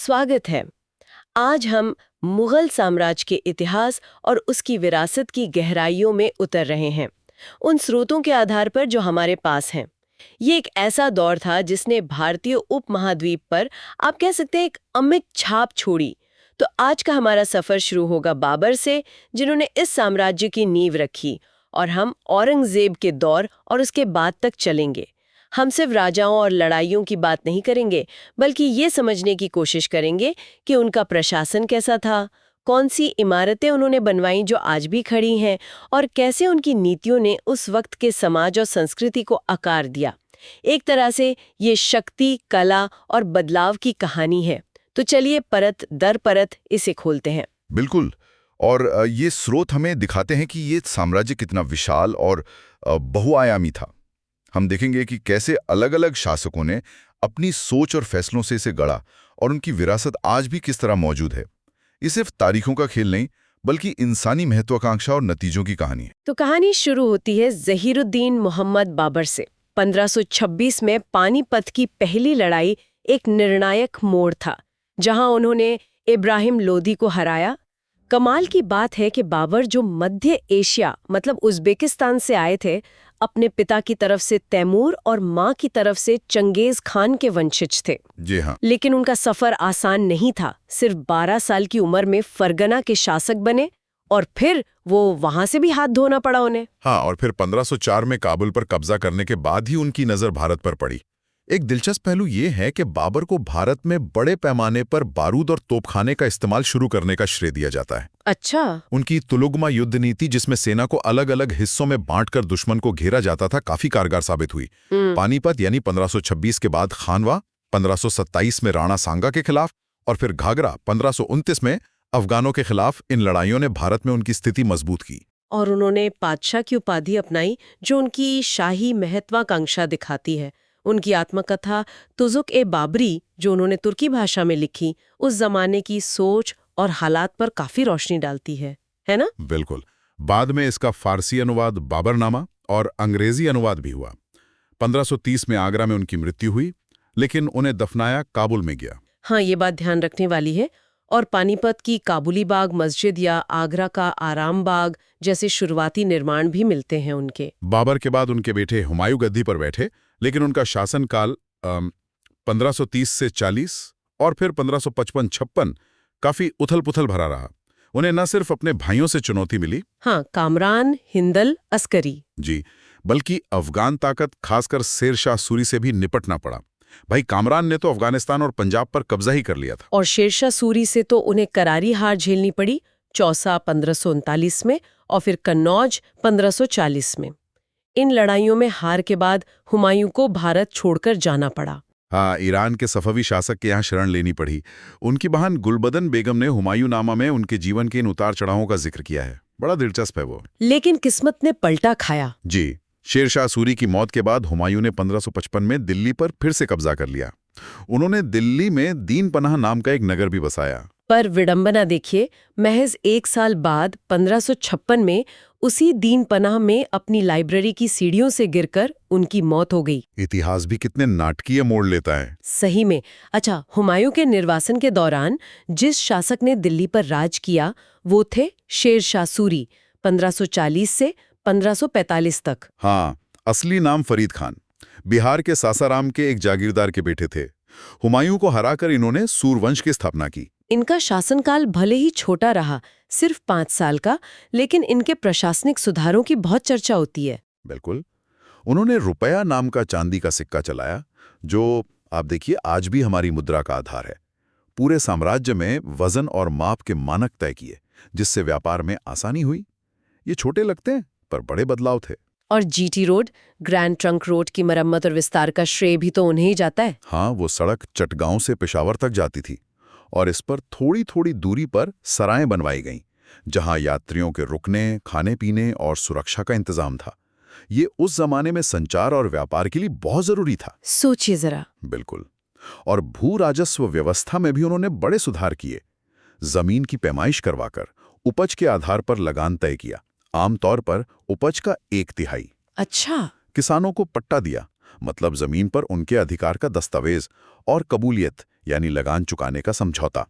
स्वागत है। आज हम मुगल साम्राज्य के इतिहास और उसकी विरासत की गहराइयों में उतर रहे हैं, उन स्रोतों के आधार पर जो हमारे पास हैं। ये एक ऐसा दौर था जिसने भारतीय उपमहाद्वीप पर आप कह सकते हैं एक अमिट छाप छोड़ी। तो आज का हमारा सफर शुरू होगा बाबर से, जिन्होंने इस साम्राज्य की नींव रखी, और हम औरंगजेब के दौर और उसके बाद तक चलेंगे। हम सिर्फ राजाओं और लड़ाइयों की बात नहीं करेंगे, बल्कि ये समझने की कोशिश करेंगे कि उनका प्रशासन कैसा था, कौन सी इमारतें उन्होंने बनवाई जो आज भी खड़ी हैं, और कैसे उनकी नीतियों ने उस वक्त के समाज और संस्कृति को आकार दिया। एक तरह से ये शक्ति, कला और बदलाव की कहानी है। तो चलिए परत दर परत इसे खोलते हैं। बिल्कुल। और ये स्रोत हमें दिखाते हैं कि ये साम्राज्य कितना विशाल और बहुआयामी था। हम देखेंगे कि कैसे अलग-अलग शासकों ने अपनी सोच और फैसलों से इसे गढ़ा और उनकी विरासत आज भी किस तरह मौजूद है। ये सिर्फ तारीखों का खेल नहीं, बल्कि इंसानी महत्वाकांक्षा और नतीजों की कहानी है। तो कहानी शुरू होती है ज़हीरुद्दीन मोहम्मद बाबर से। 1526 में पानीपत की पहली लड़ाई एक निर्णायक मोड़ था, जहां उन्होंने इब्राहिम लोदी को हराया। कमाल की बात है कि बाबर, जो मध्य एशिया मतलब उज़्बेकिस्तान से आए थे, अपने पिता की तरफ से तैमूर और माँ की तरफ से चंगेज खान के वंशज थे। जी हाँ। लेकिन उनका सफर आसान नहीं था। सिर्फ 12 साल की उम्र में फरगना के शासक बने, और फिर वो वहां से भी हाथ धोना पड़ा उन्हें। हाँ, और फिर 1504 में काबुल पर कब्जा करने के बाद ही उनकी नजर भारत पर पड़ी। एक दिलचस्प पहलू ये है कि बाबर को भारत में बड़े पैमाने पर बारूद और तोपखाने का इस्तेमाल शुरू करने का श्रेय दिया जाता है। अच्छा। उनकी तुलुगमा युद्ध नीति, जिसमें सेना को अलग अलग हिस्सों में बांटकर दुश्मन को घेरा जाता था, काफी कारगर साबित हुई। पानीपत यानी 1526 के बाद खानवा, 1527 में राणा सांगा के खिलाफ, और फिर घाघरा 1529 में अफगानों के खिलाफ, इन लड़ाइयों ने भारत में उनकी स्थिति मजबूत की। और उन्होंने पातशाह की उपाधि अपनाई, जो उनकी शाही महत्वाकांक्षा दिखाती है। उनकी आत्मकथा तुज़ुक-ए-बाबरी, जो उन्होंने तुर्की भाषा में लिखी, उस जमाने की सोच और हालात पर काफी रोशनी डालती है ना? बिल्कुल। बाद में इसका फारसी अनुवाद बाबरनामा और अंग्रेजी अनुवाद भी हुआ। 1530 में आगरा में उनकी मृत्यु हुई, लेकिन उन्हें दफनाया काबुल में गया। हाँ, ये बात ध्यान रखने वाली है। और पानीपत की काबुली बाग मस्जिद या आगरा का आराम बाग जैसे शुरुआती निर्माण भी मिलते हैं उनके। बाबर के बाद उनके बेटे हुमायूं गद्दी पर बैठे, लेकिन उनका शासनकाल 1530 से 40 और फिर 1555-56 काफी उथल-पुथल भरा रहा। उन्हें न सिर्फ अपने भाइयों से चुनौती मिली, हाँ, कामरान, हिंदल, अस्करी जी, बल्कि अफगान ताकत, खासकर शेर शाह सूरी से भी निपटना पड़ा। भाई कामरान ने तो अफगानिस्तान और पंजाब पर कब्जा ही कर लिया था। और शेरशाह सूरी से तो उन्हें करारी हार झेलनी पड़ी, चौसा 1539 में और फिर कन्नौज 1540 में। इन लड़ाइयों में हार के बाद हुमायूं को भारत छोड़कर जाना पड़ा। हाँ, ईरान के सफवी शासक के यहाँ शरण लेनी पड़ी। उनकी बहन गुलबदन बेगम ने हुमायूंनामा में उनके जीवन के इन उतार चढ़ावों का जिक्र किया है। बड़ा दिलचस्प है वो। लेकिन किस्मत ने पलटा खाया। जी, शेर शाह सूरी की मौत के बाद हुमायूं ने 1555 में दिल्ली पर फिर से कब्जा कर लिया। उन्होंने दिल्ली में दीन पनाह नाम का एक नगर भी बसाया। पर विडंबना देखिए, महज 1 साल बाद 1556 में उसी दीन पनाह में अपनी लाइब्रेरी की सीढ़ियों से गिरकर उनकी मौत हो गई। इतिहास भी कितने नाटकीय मोड़ लेता है। सही में। अच्छा, हुमायूं के निर्वासन के दौरान जिस शासक ने दिल्ली पर राज किया, वो थे शेर शाह सूरी, 1540 से 1545 तक। हाँ, असली नाम फरीद खान, बिहार के सासाराम के एक जागीरदार के बेटे थे। हुमायूं को हराकर इन्होंने सूरवंश की स्थापना की। इनका शासनकाल भले ही छोटा रहा, सिर्फ 5 साल का, लेकिन इनके प्रशासनिक सुधारों की बहुत चर्चा होती है। बिल्कुल। उन्होंने रुपया नाम का चांदी का सिक्का चलाया, जो आप देखिए आज भी हमारी मुद्रा का आधार है। पूरे साम्राज्य में वजन और माप के मानक तय किए, जिससे व्यापार में आसानी हुई। ये छोटे लगते हैं, पर बड़े बदलाव थे। और GT road, grand trunk road की मरम्मत और विस्तार का श्रेय भी तो उन्हें ही जाता है। हाँ, वो सड़क चटगांव से पेशावर तक जाती थी, और इस पर थोड़ी थोड़ी दूरी पर सराएं बनवाई गईं, जहां यात्रियों के रुकने, खाने पीने और सुरक्षा का इंतजाम था। ये उस जमाने में संचार और व्यापार के लिए बहुत जरूरी था। सोचिए जरा। बिल्कुल। और भू राजस्व व्यवस्था में भी उन्होंने बड़े सुधार किए। जमीन की पैमाइश करवाकर उपज के आधार पर लगान तय किया, आमतौर पर उपज का 1/3। अच्छा। किसानों को पट्टा दिया, मतलब जमीन पर उनके अधिकार का दस्तावेज और कबूलियत यानी लगान चुकाने का समझौता।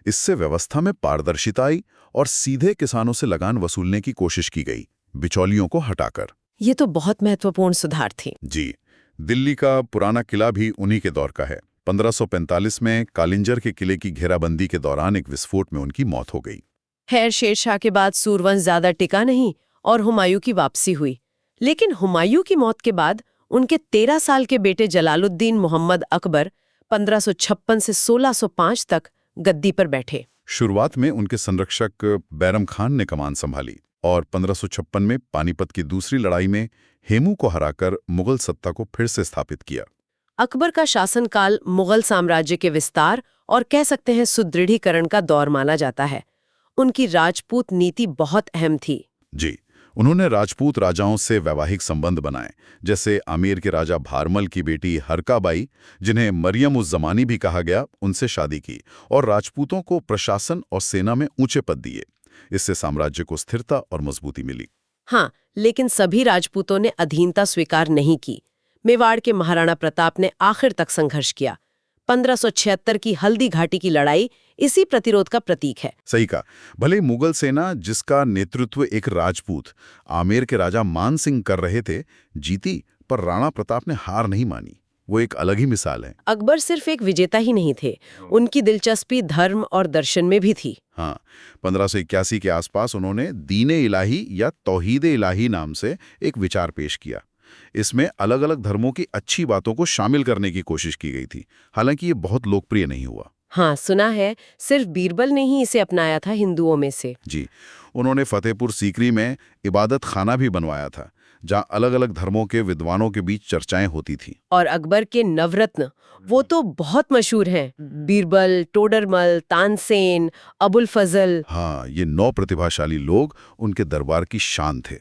इससे व्यवस्था में पारदर्शिता आई और सीधे किसानों से लगान वसूलने की कोशिश की गई, बिचौलियों को हटाकर। ये तो बहुत महत्वपूर्ण सुधार थे। जी, दिल्ली का पुराना किला भी उन्हीं के दौर का है। 1545 में कालिंजर के किले की घेराबंदी के दौरान एक विस्फोट में उनकी मौत हो गई। खैर, शेरशाह के बाद सूरवंश ज्यादा टिका नहीं और हुमायूं की वापसी हुई। लेकिन हुमायूं की मौत के बाद उनके 13 साल के बेटे जलालुद्दीन मोहम्मद अकबर 1556 से 1605 तक गद्दी पर बैठे। शुरुआत में उनके संरक्षक बैरम खान ने कमान संभाली और 1556 में पानीपत की दूसरी लड़ाई में हेमू को हराकर मुगल सत्ता को फिर से स्थापित किया। अकबर का शासनकाल मुगल साम्राज्य के विस्तार और कह सकते हैं सुदृढ़ीकरण का दौर माना जाता है। उनकी राजपूत नीति बहुत अहम थी। जी, उन्होंने राजपूत राजाओं से वैवाहिक संबंध बनाए, जैसे आमेर के राजा भारमल की बेटी हरकाबाई, जिन्हें मरियम उस जमानी भी कहा गया, उनसे शादी की और राजपूतों को प्रशासन और सेना में ऊंचे पद दिए। इससे साम्राज्य को स्थिरता और मजबूती मिली। हाँ, लेकिन सभी राजपूतों ने अधीनता स्वीकार नहीं की। मेवाड़ के महाराणा प्रताप ने आखिर तक संघर्ष किया। 1576 की हल्दी घाटी की लड़ाई इसी प्रतिरोध का प्रतीक है। सही कहा। भले मुगल सेना, जिसका नेतृत्व एक राजपूत आमेर के राजा मान सिंह कर रहे थे, जीती, पर राणा प्रताप ने हार नहीं मानी। वो एक अलग ही मिसाल है। अकबर सिर्फ एक विजेता ही नहीं थे, उनकी दिलचस्पी धर्म और दर्शन में भी थी। हाँ, 1581 के आसपास उन्होंने दीने इलाही या तौहीदे इलाही नाम से एक विचार पेश किया। इसमें अलग अलग धर्मों की अच्छी बातों को शामिल करने की कोशिश की गई थी। हालांकि ये बहुत लोकप्रिय नहीं हुआ। हाँ, सुना है, सिर्फ बीरबल ने ही इसे अपनाया था हिंदुओं में से। जी, उन्होंने फतेहपुर सीकरी में इबादत खाना भी बनवाया था, जहाँ अलग अलग धर्मों के विद्वानों के बीच चर्चाएं होती थी। और अकबर के नवरत्न, वो तो बहुत मशहूर हैं। बीरबल, टोडरमल, तानसेन, अबुल फजल। हाँ, ये 9 प्रतिभाशाली लोग उनके दरबार की शान थे।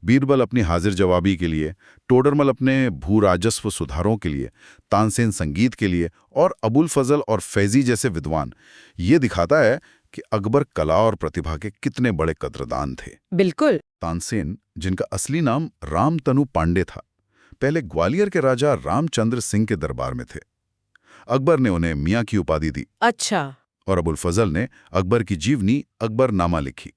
बीरबल अपनी हाजिर जवाबी के लिए, टोडरमल अपने भू राजस्व सुधारों के लिए, तानसेन संगीत के लिए और अबुल फजल और फैजी जैसे विद्वान। ये दिखाता है कि अकबर कला और प्रतिभा के कितने बड़े कद्रदान थे। बिल्कुल। तानसेन, जिनका असली नाम रामतनु पांडे था, पहले ग्वालियर के राजा रामचंद्र सिंह के दरबार में थे। अकबर ने उन्हें मियाँ की उपाधि दी। अच्छा। और अबुल फजल ने अकबर की जीवनी अकबरनामा लिखी,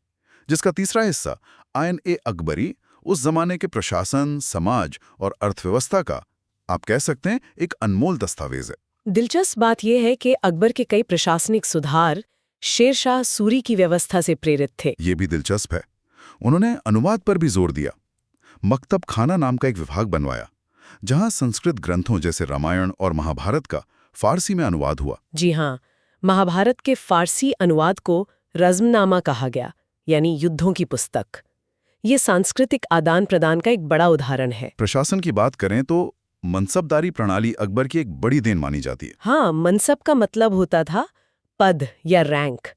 जिसका तीसरा हिस्सा आयन-ए अकबरी उस जमाने के प्रशासन, समाज और अर्थव्यवस्था का, आप कह सकते हैं, एक अनमोल दस्तावेज है। दिलचस्प बात यह है कि अकबर के कई प्रशासनिक सुधार शेरशाह सूरी की व्यवस्था से प्रेरित थे। ये भी दिलचस्प है। उन्होंने अनुवाद पर भी जोर दिया। मकतब खाना नाम का एक विभाग बनवाया, जहां संस्कृत ग्रंथों जैसे रामायण और महाभारत का फारसी में अनुवाद हुआ। जी हाँ, महाभारत के फारसी अनुवाद को रज़्मनामा कहा गया, यानी युद्धों की पुस्तक। ये सांस्कृतिक आदान प्रदान का एक बड़ा उदाहरण है। प्रशासन की बात करें तो मनसबदारी प्रणाली अकबर की एक बड़ी देन मानी जाती है। हाँ, मनसब का मतलब होता था पद या रैंक।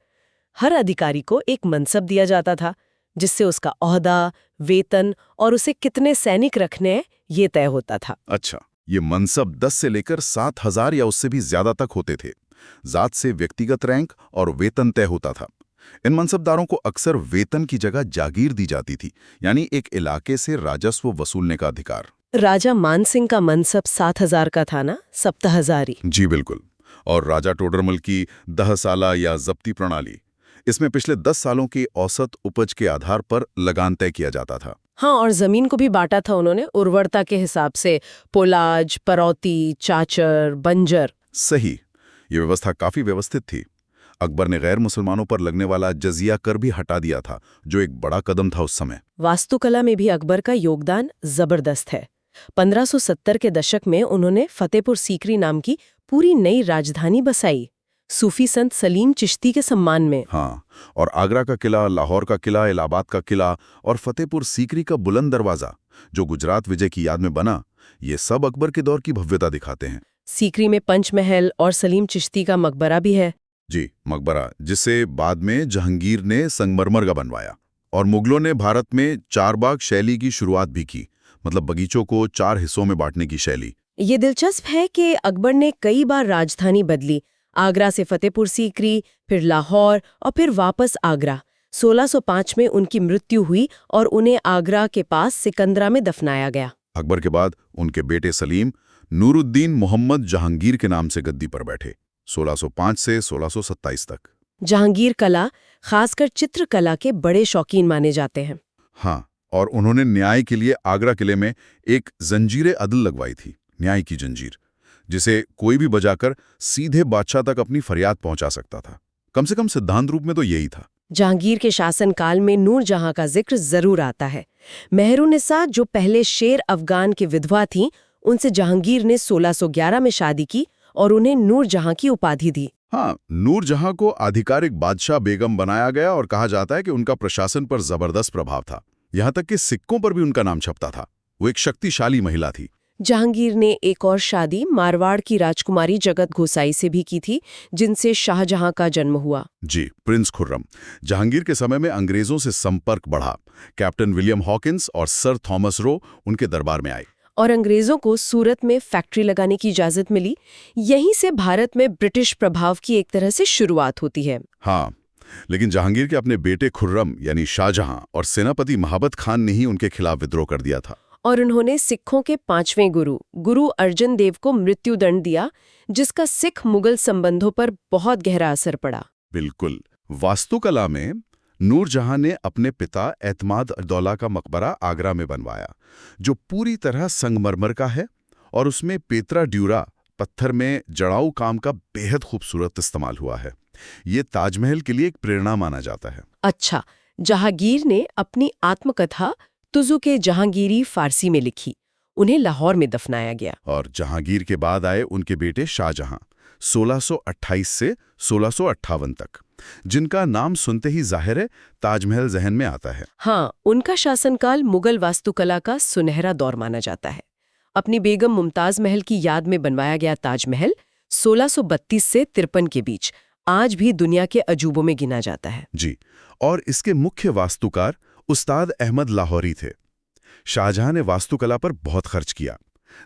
हर अधिकारी को एक मनसब दिया जाता था, जिससे उसका ओहदा, वेतन और उसे कितने सैनिक रखने हैं, ये तय होता था। अच्छा, ये मनसब 10 से लेकर 7,000 या उससे भी ज्यादा तक होते थे। जात से व्यक्तिगत रैंक और वेतन तय होता था। इन मनसबदारों को अक्सर वेतन की जगह जागीर दी जाती थी, यानी एक इलाके से राजस्व वसूलने का अधिकार। राजा मानसिंह का मनसब 7,000 का था ना, सप्ताहजारी। जी बिल्कुल। और राजा टोडरमल की दहसाला या जब्ती प्रणाली, इसमें पिछले 10 सालों की औसत उपज के आधार पर लगान तय किया जाता था। हाँ, और जमीन को भी बांटा था उन्होंने उर्वरता के हिसाब से, पोलाज, परौती, चाचर, बंजर। सही। ये व्यवस्था काफी व्यवस्थित थी। अकबर ने गैर मुसलमानों पर लगने वाला जजिया कर भी हटा दिया था, जो एक बड़ा कदम था उस समय। वास्तुकला में भी अकबर का योगदान जबरदस्त है। 1570 के दशक में उन्होंने फतेहपुर सीकरी नाम की पूरी नई राजधानी बसाई, सूफी संत सलीम चिश्ती के सम्मान में। हाँ, और आगरा का किला, लाहौर का किला, इलाहाबाद का किला और फतेहपुर सीकरी का बुलंद दरवाजा, जो गुजरात विजय की याद में बना, ये सब अकबर के दौर की भव्यता दिखाते हैं। सीकरी में पंचमहल और सलीम चिश्ती का मकबरा भी है। जी, मकबरा, जिसे बाद में जहांगीर ने संगमरमर का बनवाया। और मुगलों ने भारत में चारबाग शैली की शुरुआत भी की, मतलब बगीचों को 4 हिस्सों में बांटने की शैली। ये दिलचस्प है कि अकबर ने कई बार राजधानी बदली, आगरा से फतेहपुर सीकरी, फिर लाहौर और फिर वापस आगरा। 1605 में उनकी मृत्यु हुई और उन्हें आगरा के पास सिकंदरा में दफनाया गया। अकबर के बाद उनके बेटे सलीम नूरुद्दीन मोहम्मद जहांगीर के नाम से गद्दी पर बैठे। 1605 से 1627 तक। जहांगीर कला, खासकर चित्रकला के बड़े शौकीन माने जाते हैं। हाँ, और उन्होंने न्याय के लिए आगरा किले में एक जंजीर अदल लगवाई थी, न्याय की जंजीर, जिसे कोई भी बजाकर सीधे बादशाह तक अपनी फरियाद पहुंचा सकता था। कम से कम सिद्धांत रूप में तो यही था। जहांगीर के शासनकाल में नूरजहां का जिक्र जरूर आता है। मेहरुन्निसा, जो पहले शेर अफगान की विधवा थीं, उनसे जहांगीर ने 1611 में शादी की और उन्हें नूरजहां की उपाधि दी। हाँ, नूरजहां को आधिकारिक बादशाह बेगम बनाया गया और कहा जाता है कि उनका प्रशासन पर जबरदस्त प्रभाव था। यहाँ तक कि सिक्कों पर भी उनका नाम छपता था। वो एक शक्तिशाली महिला थी। जहांगीर ने एक और शादी मारवाड़ की राजकुमारी जगत गोसाई से भी की थी, जिनसे शाहजहां का जन्म हुआ। जी, प्रिंस खुर्रम। जहांगीर के समय में अंग्रेजों से संपर्क बढ़ा। कैप्टन विलियम हॉकिंस और सर थॉमस रो उनके दरबार में आए और अंग्रेजों को सूरत में फैक्ट्री लगाने की इजाजत मिली। यहीं से भारत में ब्रिटिश प्रभाव की एक तरह से शुरुआत होती है। हाँ, लेकिन जहांगीर के अपने बेटे खुर्रम यानी शाहजहां और सेनापति महाबत खान ने ही उनके खिलाफ विद्रोह कर दिया था। और उन्होंने सिखों के 5वें गुरु अर्जन देव को मृत्युदंड दिया, जिसका सिख मुगल संबंधों पर बहुत गहरा असर पड़ा। बिल्कुल। वास्तुकला में नूरजहां ने अपने पिता एतमाद दौला का मकबरा आगरा में बनवाया, जो पूरी तरह संगमरमर का है और उसमें पेत्रा ड्यूरा पत्थर में जड़ाऊ काम का बेहद खूबसूरत इस्तेमाल हुआ है। ये ताजमहल के लिए एक प्रेरणा माना जाता है। अच्छा, जहांगीर ने अपनी आत्मकथा तुज़ुक-ए जहांगीरी फारसी में लिखी। उन्हें लाहौर में दफनाया गया। और जहांगीर के बाद आए उनके बेटे शाहजहां 1628 से 1658 तक, जिनका नाम सुनते ही जाहिर है ताजमहल जहन में आता है। हाँ, उनका शासनकाल मुगल वास्तुकला का सुनहरा दौर माना जाता है। अपनी बेगम मुमताज महल की याद में बनवाया गया ताजमहल 1632 से 53 के बीच आज भी दुनिया के अजूबों में गिना जाता है। जी, और इसके मुख्य वास्तुकार उस्ताद अहमद लाहौरी थे। शाहजहां ने वास्तुकला पर बहुत खर्च किया।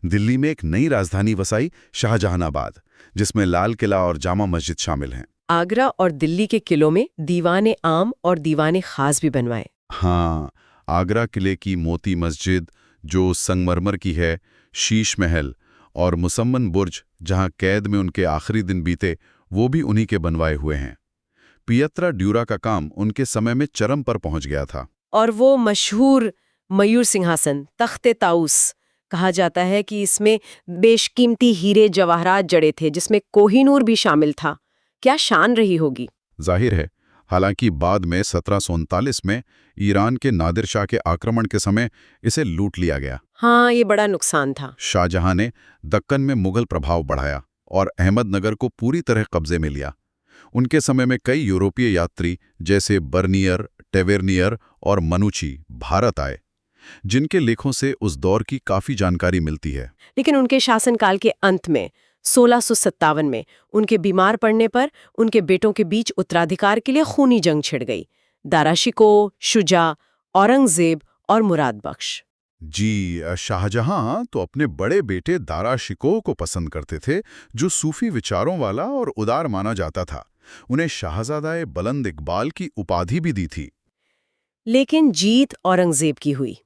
दिल्ली में एक नई राजधानी वसाई, शाहजहानाबाद, जिसमें लाल किला और जामा मस्जिद शामिल हैं। आगरा और दिल्ली के किलों में दीवाने आम और दीवाने खास भी बनवाए। हाँ, आगरा किले की मोती मस्जिद जो संगमरमर की है, शीश महल और मुसम्मन बुर्ज जहां कैद में उनके आखिरी दिन बीते, वो भी उन्हीं के बनवाए हुए हैं। पियत्रा ड्यूरा का काम उनके समय में चरम पर पहुंच गया था। और वो मशहूर मयूर सिंहासन, तख्ते ताउस, कहा जाता है कि इसमें बेशकीमती हीरे जवाहरात जड़े थे, जिसमें कोहिनूर भी शामिल था। क्या शान रही होगी। जाहिर है, हालांकि बाद में 1739 में ईरान के नादिर शाह के आक्रमण के समय इसे लूट लिया गया। हाँ, ये बड़ा नुकसान था। शाहजहां ने दक्कन में मुगल प्रभाव बढ़ाया और अहमदनगर को पूरी तरह कब्जे में लिया। उनके समय में कई यूरोपीय यात्री जैसे बर्नियर, टेवेर्नियर और मनुची भारत आए, जिनके लेखों से उस दौर की काफी जानकारी मिलती है। लेकिन उनके शासनकाल के अंत में 1657 में उनके बीमार पड़ने पर उनके बेटों के बीच उत्तराधिकार के लिए खूनी जंग छिड़ गई। दारा शिकोह, शुजा, औरंगजेब और मुराद बख्श। जी, शाहजहां तो अपने बड़े बेटे दारा शिकोह को पसंद करते थे, जो सूफी विचारों वाला और उदार माना जाता था। उन्हें शाहजादा बुलंद इकबाल की उपाधि भी दी थी। लेकिन जीत औरंगजेब की हुई।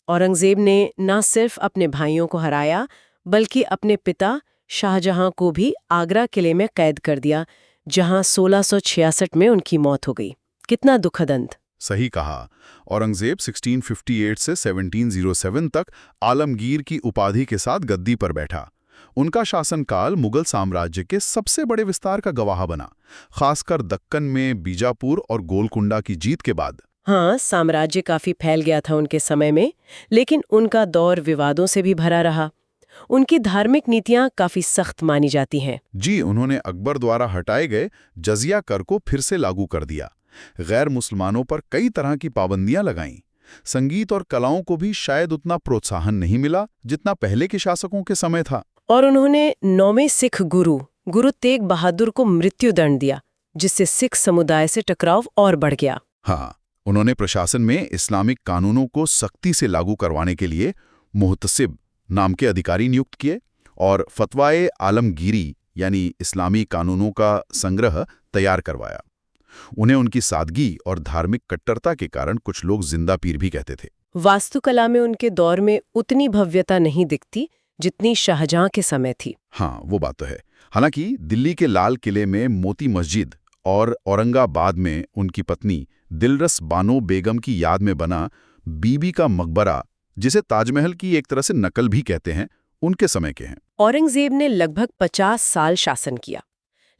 औरंगजेब ने न सिर्फ अपने भाइयों को हराया, बल्कि अपने पिता शाहजहां को भी आगरा किले में कैद कर दिया, जहां 1666 में उनकी मौत हो गई। कितना दुखद अंत। सही कहा। औरंगजेब 1658 से 1707 तक आलमगीर की उपाधि के साथ गद्दी पर बैठा। उनका शासनकाल मुगल साम्राज्य के सबसे बड़े विस्तार का गवाह बना, खासकर दक्कन में बीजापुर और गोलकुंडा की जीत के बाद। हाँ, साम्राज्य काफी फैल गया था उनके समय में, लेकिन उनका दौर विवादों से भी भरा रहा। उनकी धार्मिक नीतियां काफी सख्त मानी जाती हैं। जी, उन्होंने अकबर द्वारा हटाए गए जजिया कर को फिर से लागू कर दिया। गैर मुसलमानों पर कई तरह की पाबंदियां लगाईं। संगीत और कलाओं को भी शायद उतना प्रोत्साहन नहीं मिला जितना पहले के शासकों के समय था। और उन्होंने 9वें सिख गुरु तेग बहादुर को मृत्युदंड दिया, जिससे सिख समुदाय से टकराव और बढ़ गया। हाँ, उन्होंने प्रशासन में इस्लामिक कानूनों को सख्ती से लागू करवाने के लिए मुहतसिब नाम के अधिकारी नियुक्त किए और फतवाए आलमगीरी यानी इस्लामी कानूनों का संग्रह तैयार करवाया। उन्हें उनकी सादगी और धार्मिक कट्टरता के कारण कुछ लोग जिंदा पीर भी कहते थे। वास्तुकला में उनके दौर में उतनी भव्यता नहीं दिखती जितनी शाहजहां के समय थी। हाँ, वो बात तो है। हालांकि दिल्ली के लाल किले में मोती मस्जिद और औरंगाबाद में उनकी पत्नी दिलरस बानो बेगम की याद में बना बीबी का मकबरा, जिसे ताजमहल की एक तरह से नकल भी कहते हैं, उनके समय के हैं। औरंगजेब ने लगभग 50 साल शासन किया,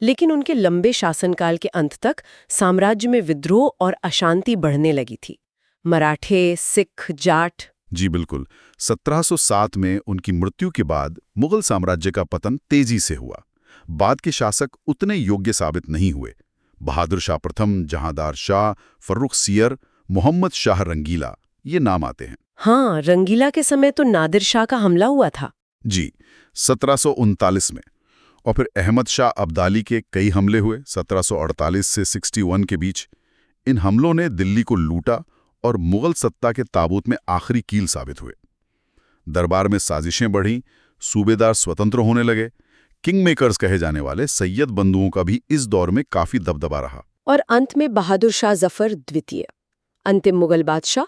लेकिन उनके लंबे शासनकाल के अंत तक साम्राज्य में विद्रोह और अशांति बढ़ने लगी थी। मराठे, सिख, जाट। जी बिल्कुल। 1707 में उनकी मृत्यु के बाद मुगल साम्राज्य का पतन तेजी से हुआ। बाद के शासक उतने योग्य साबित नहीं हुए। बहादुर शाह प्रथम, जहांदार शाह, फर्रुख सियर, मोहम्मद शाह रंगीला, ये नाम आते हैं। हाँ, रंगीला के समय तो नादिर शाह का हमला हुआ था। जी, 1739 में। और फिर अहमद शाह अब्दाली के कई हमले हुए 1748 से 61 के बीच। इन हमलों ने दिल्ली को लूटा और मुगल सत्ता के ताबूत में आखिरी कील साबित हुए। दरबार में साजिशें बढ़ीं, सूबेदार स्वतंत्र होने लगे। किंग मेकर्स कहे जाने वाले सैयद बंधुओं का भी इस दौर में काफी दबदबा रहा। और अंत में बहादुर शाह जफर द्वितीय, अंतिम मुगल बादशाह,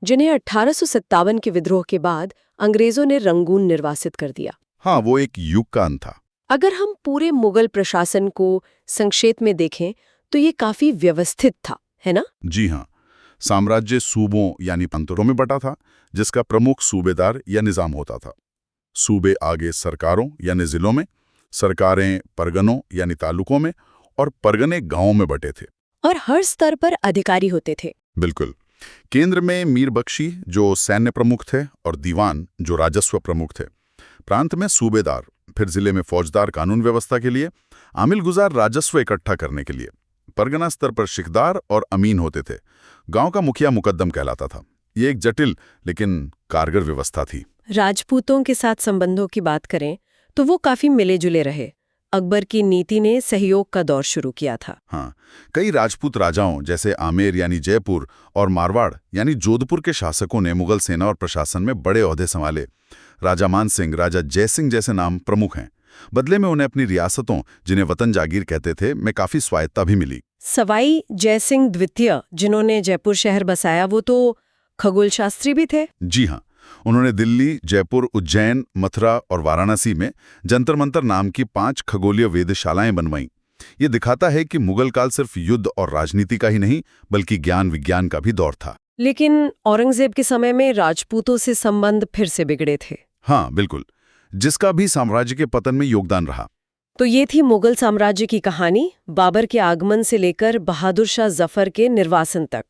जिन्हें 1857 के विद्रोह के बाद अंग्रेजों ने रंगून निर्वासित कर दिया। हाँ, वो एक युग का अंत था। अगर हम पूरे मुगल प्रशासन को संक्षेप में देखें तो ये काफी व्यवस्थित था, है ना? जी हाँ। साम्राज्य सूबों यानी पंतरों में बटा था, जिसका प्रमुख सूबेदार या निजाम होता था। सूबे आगे सरकारों यानी जिलों में, सरकारें परगनों यानी तालुकों में, और परगने गांवों में बटे थे। और हर स्तर पर अधिकारी होते थे। बिल्कुल। केंद्र में मीर बख्शी जो सैन्य प्रमुख थे और दीवान जो राजस्व प्रमुख थे। प्रांत में सूबेदार, फिर जिले में फौजदार कानून व्यवस्था के लिए, आमिल गुजार राजस्व इकट्ठा करने के लिए। परगना स्तर पर शिकदार और अमीन होते थे। गांव का मुखिया मुकद्दम कहलाता था। ये एक जटिल लेकिन कारगर व्यवस्था थी। राजपूतों के साथ संबंधों की बात करें तो वो काफी मिले जुले रहे। अकबर की नीति ने सहयोग का दौर शुरू किया था। हाँ, कई राजपूत राजाओं जैसे आमेर यानी जयपुर और मारवाड़ यानी जोधपुर के शासकों ने मुगल सेना और प्रशासन में बड़े ओहदे संभाले। राजा मान सिंह, राजा जय सिंह जैसे नाम प्रमुख हैं। बदले में उन्हें अपनी रियासतों, जिन्हें वतन जागीर कहते थे, में काफी स्वायत्ता भी मिली। सवाई जयसिंह द्वितीय, जिन्होंने जयपुर शहर बसाया, वो तो खगोल शास्त्री भी थे। जी हाँ, उन्होंने दिल्ली, जयपुर, उज्जैन, मथुरा और वाराणसी में जंतर मंतर नाम की 5 खगोलीय वेधशालाएं बनवाईं। ये दिखाता है कि मुगल काल सिर्फ युद्ध और राजनीति का ही नहीं, बल्कि ज्ञान विज्ञान का भी दौर था। लेकिन औरंगजेब के समय में राजपूतों से संबंध फिर से बिगड़े थे। हाँ बिल्कुल, जिसका भी साम्राज्य के पतन में योगदान रहा। तो ये थी मुगल साम्राज्य की कहानी, बाबर के आगमन से लेकर बहादुर शाह जफर के निर्वासन तक।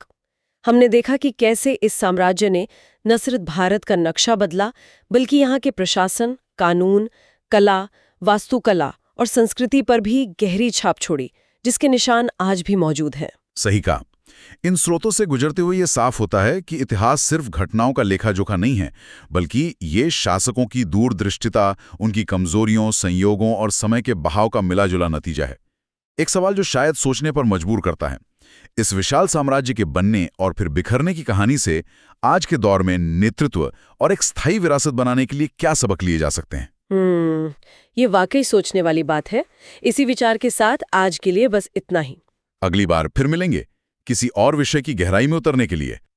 हमने देखा कि कैसे इस साम्राज्य ने न सिर्फ भारत का नक्शा बदला, बल्कि यहाँ के प्रशासन, कानून, कला, वास्तुकला और संस्कृति पर भी गहरी छाप छोड़ी, जिसके निशान आज भी मौजूद हैं। सही कहा। इन स्रोतों से गुजरते हुए ये साफ होता है कि इतिहास सिर्फ घटनाओं का लेखा-जोखा नहीं है, बल्कि ये शासकों की दूरदृष्टिता, उनकी कमजोरियों, संयोगों और समय के बहाव का मिला-जुला नतीजा है। एक सवाल जो शायद सोचने पर मजबूर करता है, इस विशाल साम्राज्य के बनने और फिर बिखरने की कहानी से आज के दौर में नेतृत्व और एक स्थायी विरासत बनाने के लिए क्या सबक लिए जा सकते हैं? ये वाकई सोचने वाली बात है। इसी विचार के साथ आज के लिए बस इतना ही। अगली बार फिर मिलेंगे किसी और विषय की गहराई में उतरने के लिए।